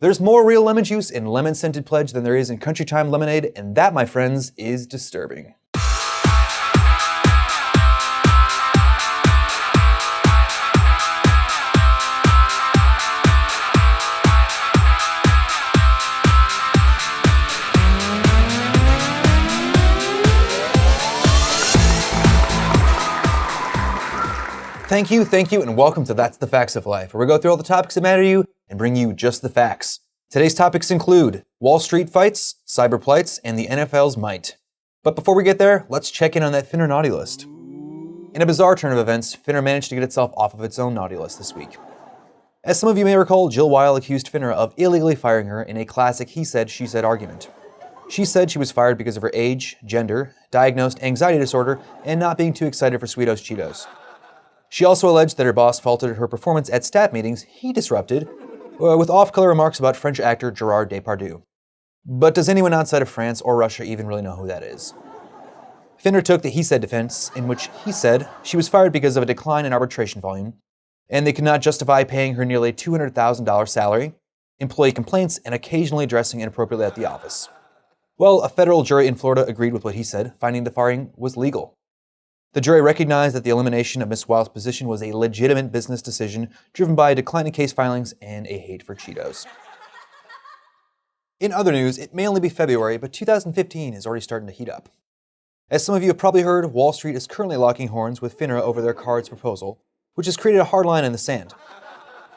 There's more real lemon juice in lemon-scented Pledge than there is in Country Time lemonade, and that, my friends, is disturbing. Thank you, and welcome to That's the Facts of Life, where we go through all the topics that matter to you and bring you just the facts. Today's topics include Wall Street fights, cyber plights, and the NFL's might. But before we get there, let's check in on that FINRA naughty list. In a bizarre turn of events, FINRA managed to get itself off of its own naughty list this week. As some of you may recall, Jill Weil accused FINRA of illegally firing her in a classic he said, she said argument. She said she was fired because of her age, gender, diagnosed anxiety disorder, and not being too excited for Sweetos Cheetos. She also alleged that her boss faulted her performance at staff meetings he disrupted with off-color remarks about French actor Gerard Depardieu. But does anyone outside of France or Russia even really know who that is? FINRA took the he said defense, in which he said she was fired because of a decline in arbitration volume, and they could not justify paying her nearly $200,000 salary, employee complaints, and occasionally dressing inappropriately at the office. Well, a federal jury in Florida agreed with what he said, finding the firing was legal. The jury recognized that the elimination of Ms. Weil's position was a legitimate business decision driven by a decline in case filings and a hate for Cheetos. In other news, it may only be February, but 2015 is already starting to heat up. As some of you have probably heard, Wall Street is currently locking horns with FINRA over their cards proposal, which has created a hard line in the sand.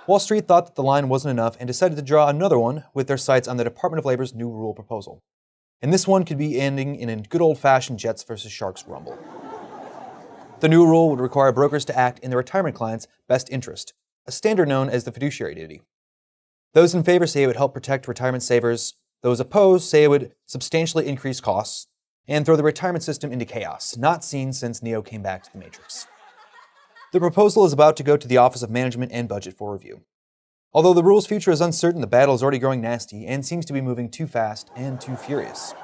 Wall Street thought that the line wasn't enough and decided to draw another one with their sights on the Department of Labor's new rule proposal. And this one could be ending in a good old-fashioned Jets versus Sharks rumble. The new rule would require brokers to act in their retirement clients' best interest, a standard known as the fiduciary duty. Those in favor say it would help protect retirement savers. Those opposed say it would substantially increase costs and throw the retirement system into chaos, not seen since Neo came back to the Matrix. The proposal is about to go to the Office of Management and Budget for review. Although the rule's future is uncertain, the battle is already growing nasty and seems to be moving too fast and too furious.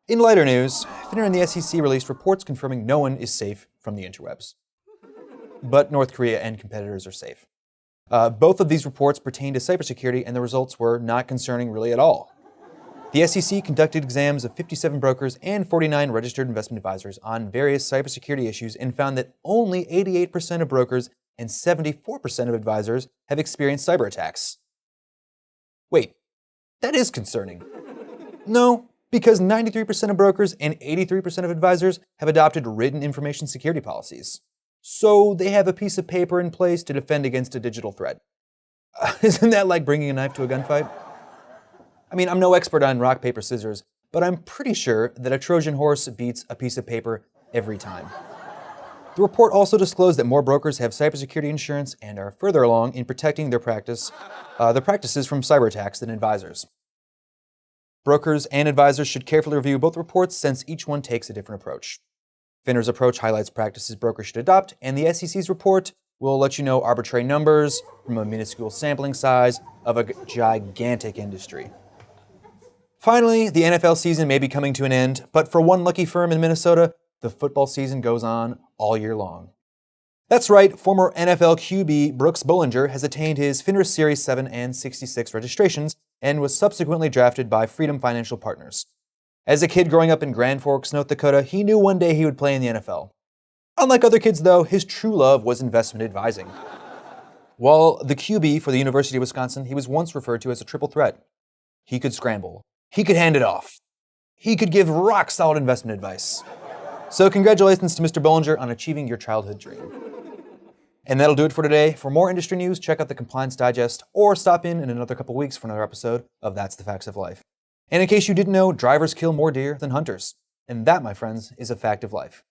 In lighter news, FINRA and the SEC released reports confirming no one is safe from the interwebs. But North Korea and competitors are safe. Both of these reports pertain to cybersecurity, and the results were not concerning really at all. The SEC conducted exams of 57 brokers and 49 registered investment advisors on various cybersecurity issues and found that only 88% of brokers and 74% of advisors have experienced cyber attacks. Wait, that is concerning. No, because 93% of brokers and 83% of advisors have adopted written information security policies. So they have a piece of paper in place to defend against a digital threat. Isn't that like bringing a knife to a gunfight? I mean, I'm no expert on rock, paper, scissors, but I'm pretty sure that a Trojan horse beats a piece of paper every time. The report also disclosed that more brokers have cybersecurity insurance and are further along in protecting their practices from cyber attacks than advisors. Brokers and advisors should carefully review both reports since each one takes a different approach. FINRA's approach highlights practices brokers should adopt, and the SEC's report will let you know arbitrary numbers from a minuscule sampling size of a gigantic industry. Finally, the NFL season may be coming to an end, but for one lucky firm in Minnesota, the football season goes on all year long. That's right, former NFL QB Brooks Bollinger has attained his FINRA Series 7 and 66 registrations and was subsequently drafted by Freedom Financial Partners. As a kid growing up in Grand Forks, North Dakota, he knew one day he would play in the NFL. Unlike other kids, though, his true love was investment advising. While the QB for the University of Wisconsin, he was once referred to as a triple threat. He could scramble. He could hand it off. He could give rock-solid investment advice. So congratulations to Mr. Bollinger on achieving your childhood dream. And that'll do it for today. For more industry news, check out the Compliance Digest or stop in another couple weeks for another episode of That's the Facts of Life. And in case you didn't know, drivers kill more deer than hunters. And that, my friends, is a fact of life.